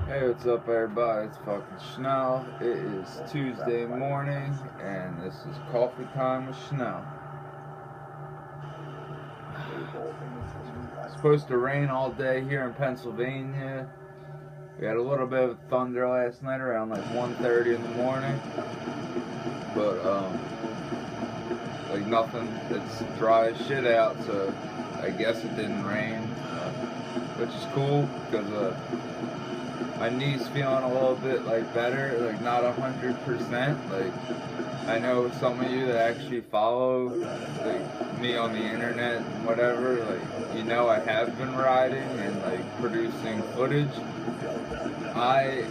Hey, what's up, everybody? It's fucking Schnell. It is Tuesday morning, and this is coffee time with Schnell. It's supposed to rain all day here in Pennsylvania. We had a little bit of thunder last night around like 1:30 in the morning, but like nothing. It's dry as shit out, so I guess it didn't rain, which is cool because my knee's feeling a little bit like better, like not 100%. Like I know some of you that actually follow like me on the internet and whatever, like you know I have been riding and like producing footage. I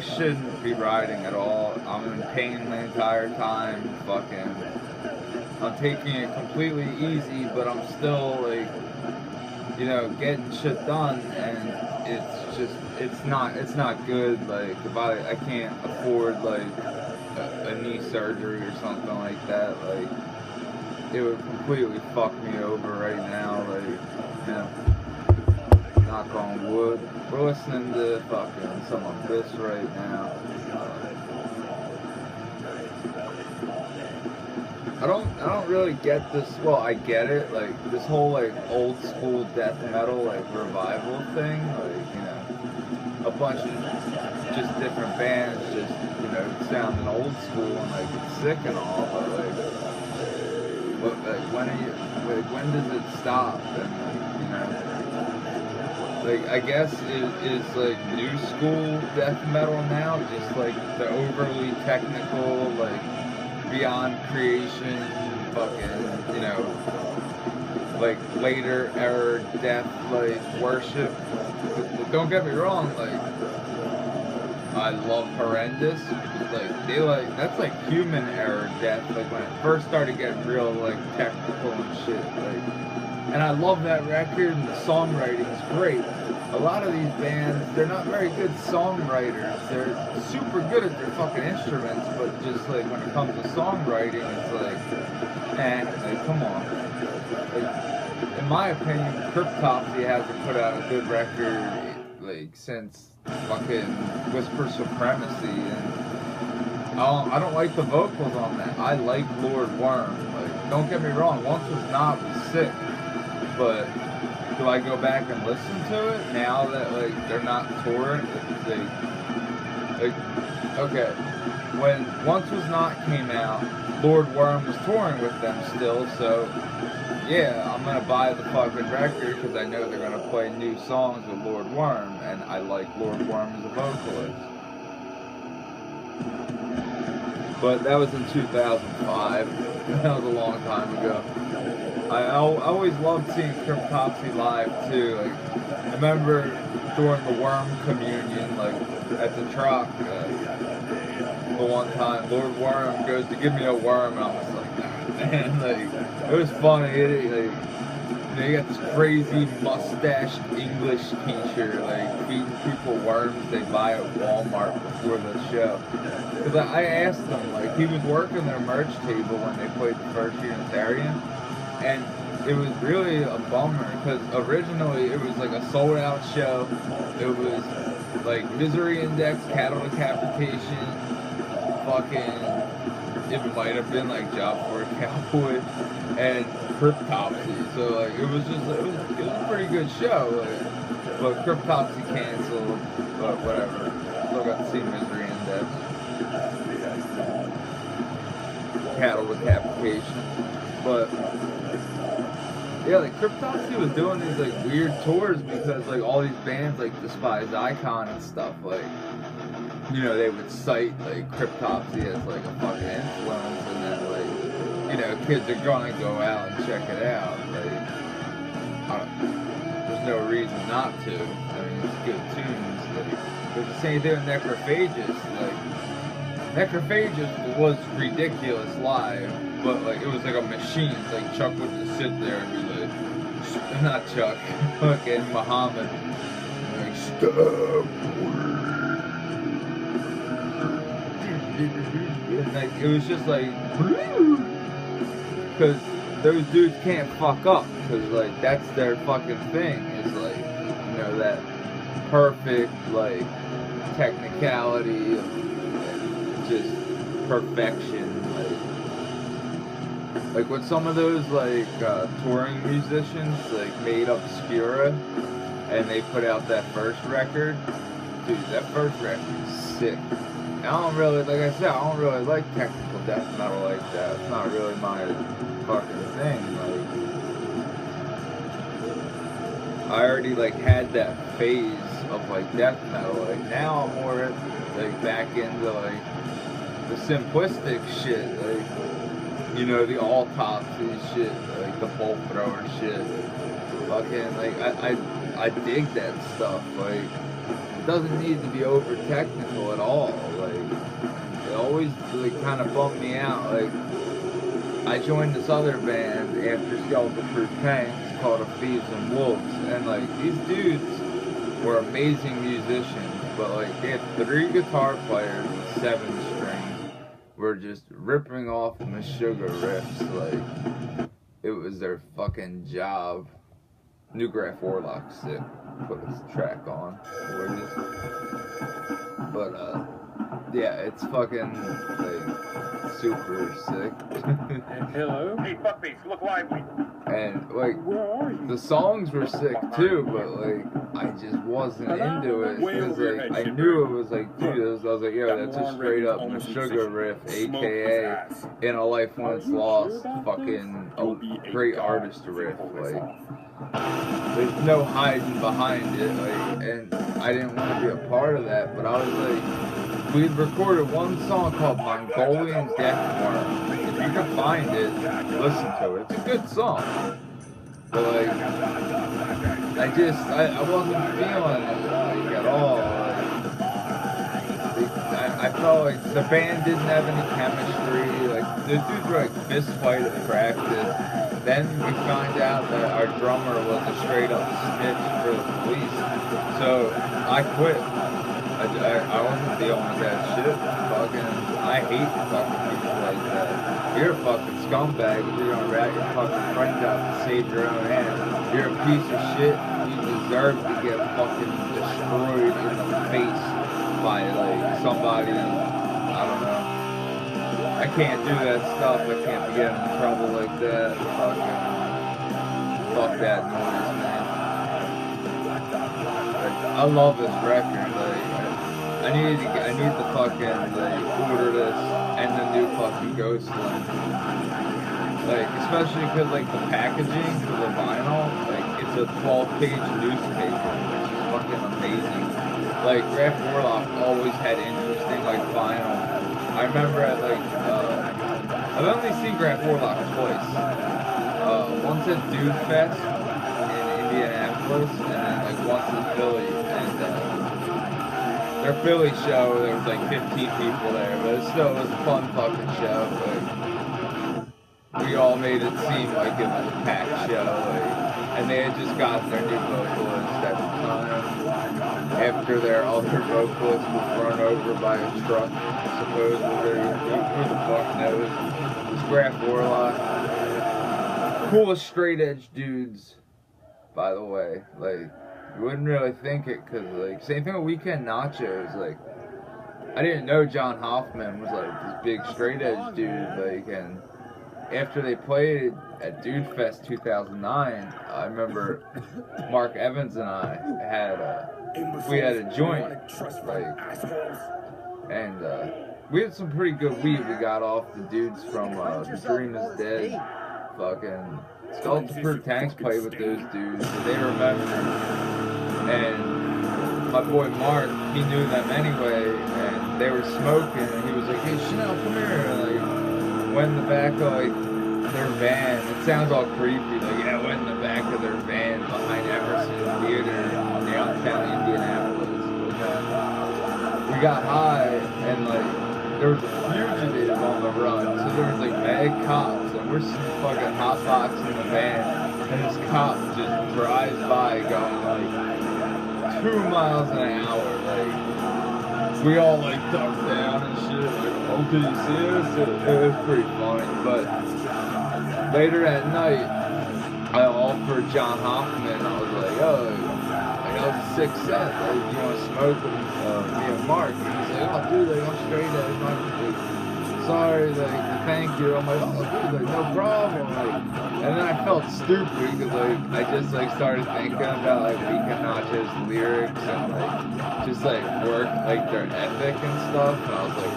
shouldn't be riding at all. I'm in pain the entire time. I'm taking it completely easy, but I'm still like, getting shit done, and it's not good. Like if I can't afford like a knee surgery or something like that, like it would completely fuck me over right now. Knock on wood. We're listening to fucking some of this right now. I don't really get this. Well, I get it. Like this whole like old school death metal like revival thing. Like a bunch of just different bands just sounding old school and like it's sick and all. But when does it stop? And like I guess is like new school death metal now just like the overly technical like beyond creation fucking like later era death like worship. But don't get me wrong, like I love Horrendous. Like that's like human era death, like when it first started getting real like technical and shit, like, and I love that record and the songwriting is great. A lot of these bands, they're not very good songwriters. They're super good at their fucking instruments, but just like when it comes to songwriting, it's like come on. Like, in my opinion, Cryptopsy hasn't put out a good record like since fucking Whisper Supremacy, and I don't like the vocals on that. I like Lord Worm. Like, don't get me wrong, Once Was Not was sick, but do I go back and listen to it now that like they're not touring? Okay, when Once Was Not came out, Lord Worm was touring with them still, so yeah, I'm gonna buy the fucking record because I know they're gonna play new songs with Lord Worm, and I like Lord Worm as a vocalist. But that was in 2005. That was a long time ago. I always loved seeing Cryptopsy live too. Like I remember during the Worm communion, like at the truck, the one time Lord Worm goes to give me a worm, and I was like, nah, man, like it was funny. You got this crazy mustached English teacher like feeding people worms they buy at Walmart before the show. Because I asked him, like he was working their merch table when they played the first Unitarian. And it was really a bummer because originally it was like a sold out show. It was like Misery Index, Cattle Decapitation, fucking, it might have been like Job for a Cowboy, and Cryptopsy. So like it was a pretty good show. Like, but Cryptopsy canceled, but whatever. Still got to see Misery Index, Cattle Decapitation, but. Yeah, like Cryptopsy was doing these like weird tours because like all these bands like Despise Icon and stuff, like they would cite like Cryptopsy as like a fucking influence, and then like kids are gonna go out and check it out. Like there's no reason not to. I mean, it's good tunes. Like, there's the same thing with Necrophagus. Like Necrophagus was ridiculous live. But like it was like a machine. Like Chuck would just sit there and be like, not Chuck, fucking Muhammad, like stop. And like it was just like, because those dudes can't fuck up, because like that's their fucking thing. Is like that perfect, like, technicality, just perfection. Like with some of those, like, touring musicians, like, made Obscura, and they put out that first record. Dude, that first record is sick. And I don't really, like I said, I don't really like technical death metal like that. It's not really my fucking thing. Like, I already, like, had that phase of, like, death metal. Like, now I'm more, like, back into, like, the simplistic shit. Like, you know, the autopsy shit, like, the bolt thrower shit. Fucking, like, I dig that stuff. Like, it doesn't need to be over technical at all. Like, it always, like, kind of bummed me out. Like, I joined this other band after Skeletal Proof Tanks called Thieves and Wolves, and, like, these dudes were amazing musicians, but, like, they had 3 guitar players and 7 strings, were just ripping off Meshuggah riffs. Like, it was their fucking job. New Graf Orlock sick. Put this track on. But, yeah, it's fucking, like, super sick. Hello? Hey, fuckface, look lively. And, like, Where are you? the songs were sick too, but, like, I just wasn't into it. Because, like, I knew it was, like, dude, I was like, yo, that's a straight up Meshuggah riff, aka In a Life When It's Lost, fucking a great artist riff. Like, there's no hiding behind it, like, and I didn't want to be a part of that, but I was like, we'd recorded one song called Mongolian Deathworm. If you can find it, listen to it. It's a good song. But, like, I wasn't feeling it, like, at all. Like, I felt like the band didn't have any chemistry. Like, the dudes were, like, fist fight at practice. Then we find out that our drummer was a straight up snitch for the police. So I quit. I wasn't dealing with that shit. Fucking, I hate fucking people like that. You're a fucking scumbag if you're gonna rat your fucking friends out to save your own ass. You're a piece of shit. You deserve to get fucking destroyed in the face by, like, somebody, I don't know. I can't do that stuff. I can't be getting in trouble like that. Fuck that noise, man. Like, I love this record. Like, I need to fucking, like, order this and the new fucking Ghostland. Like, especially because, like, the packaging for the vinyl, like, it's a 12-page newspaper, which is fucking amazing. Like, Graf Orlock always had interesting, like, vinyl. I remember at, like, I've only seen Graf Orlock twice. Once at Dude Fest in Indianapolis, and then, like, once in Philly. And their Philly show, there was, like, 15 people there, but it still was a fun fucking show. Like, we all made it seem like it was a packed show. Like, and they had just gotten their new vocalist at the time. After their other vocalist was run over by a truck, supposedly. Who the fuck knows? It was Graf Orlock. Coolest straight edge dudes, by the way. Like, you wouldn't really think it, cause, like, same thing with Weekend Nachos. Like, I didn't know John Hoffman was, like, this big straight edge dude. Like, and after they played at Dude Fest 2009, I remember Mark Evans and I had we had a joint, like, and we had some pretty good weed we got off the dudes from The Dream Is Dead. Fucking Skeletal Proof Tanks played with those dudes, so they remember. And my boy Mark, he knew them anyway, and they were smoking, and he was like, "Hey, Schnell, come here." And, like, went in the back of, like, their van. It sounds all creepy, like, yeah, went in the back of their van behind Emerson Theater in downtown Indianapolis. We got high, and, like, there was a fugitive on the run, so there was, like, mad cops, and we're sitting fucking hotbox in the van, and this cop just drives by going, like, 2 miles an hour, like, we all, like, ducked down and shit, like, oh, did you see us? It was pretty funny, but later that night, I offered John Hoffman, I was like, oh, like, I'll just sick set. Like, you want to smoke with me and Mark? And he's like, oh, dude, like, I'm straight edge. Like, sorry, like, thank you. I'm like, oh, dude, like, no problem. Like, and then I felt stupid because, like, I just, like, started thinking about, like, Weekend Nachos lyrics and, like, just, like, work, like, their ethic and stuff. And I was like,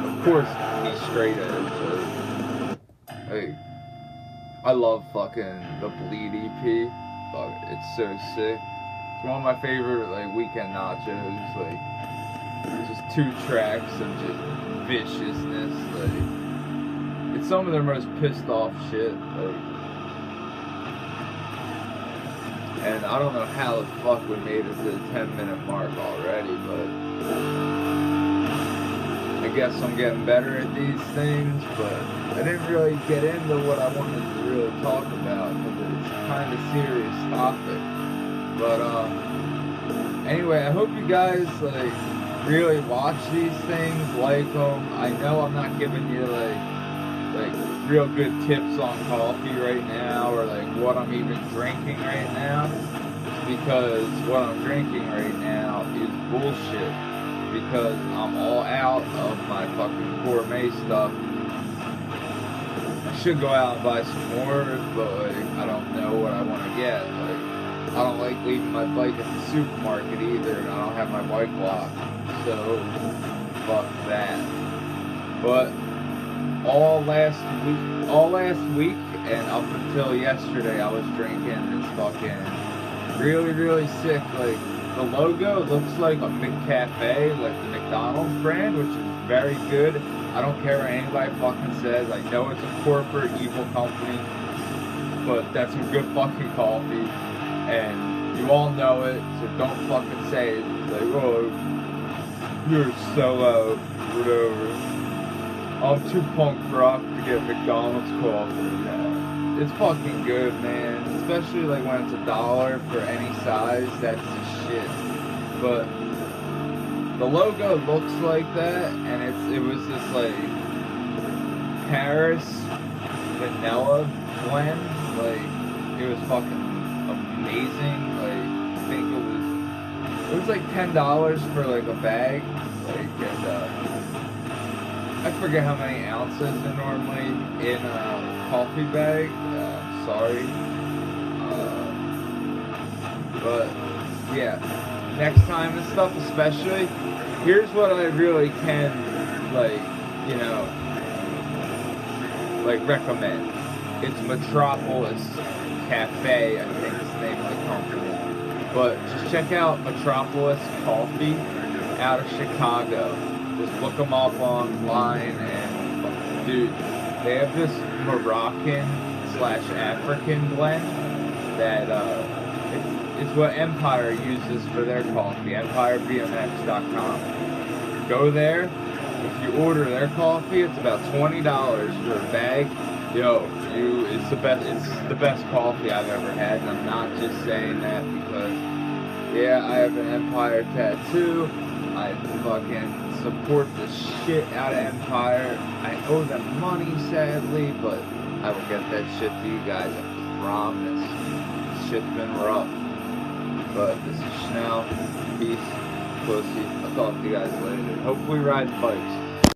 of course, he's straight edge. Like, I love fucking the Bleed EP. Fuck, it's so sick. It's one of my favorite, like, Weekend Nachos. Like, just 2 tracks of just viciousness. Like, it's some of their most pissed off shit. Like, and I don't know how the fuck we made it to the 10-minute mark already, but I guess I'm getting better at these things, but I didn't really get into what I wanted to really talk about because it's kind of serious topic. But anyway, I hope you guys like really watch these things, like them. I know I'm not giving you like real good tips on coffee right now or like what I'm even drinking right now, because what I'm drinking right now is bullshit. Because I'm all out of my fucking gourmet stuff. I should go out and buy some more, but like, I don't know what I want to get. Like, I don't like leaving my bike at the supermarket either, and I don't have my bike locked. So, fuck that. But all last week and up until yesterday, I was drinking this fucking really sick, like, the logo looks like a McCafe, like the McDonald's brand, which is very good. I don't care what anybody fucking says. I know it's a corporate evil company, but that's some good fucking coffee, and you all know it, so don't fucking say it. Like, oh, you're a sellout, whatever. I'm too punk rock to get McDonald's coffee. Yeah. It's fucking good, man. Especially like when it's $1 for any size, that's the shit. But the logo looks like that, and it was this like Paris vanilla blend. Like, it was fucking amazing. Like, I think it was like $10 for like a bag. Like, and I forget how many ounces are normally in a coffee bag. Sorry. But yeah, next time and stuff especially, here's what I really can, like, you know, like, recommend. It's Metropolis Cafe, I think is the name of the company. But just check out Metropolis Coffee out of Chicago. Just look them up online, and dude, they have this Moroccan/African blend that it's what Empire uses for their coffee, EmpireBMX.com. Go there. If you order their coffee, it's about $20 for a bag. Yo, it's the best coffee I've ever had, and I'm not just saying that because, yeah, I have an Empire tattoo. I fucking support the shit out of Empire. I owe them money, sadly, but I will get that shit to you guys, I promise. This shit's been rough. But this is Schnell. Peace. Pussy. I'll talk to you guys later. Hopefully ride bikes.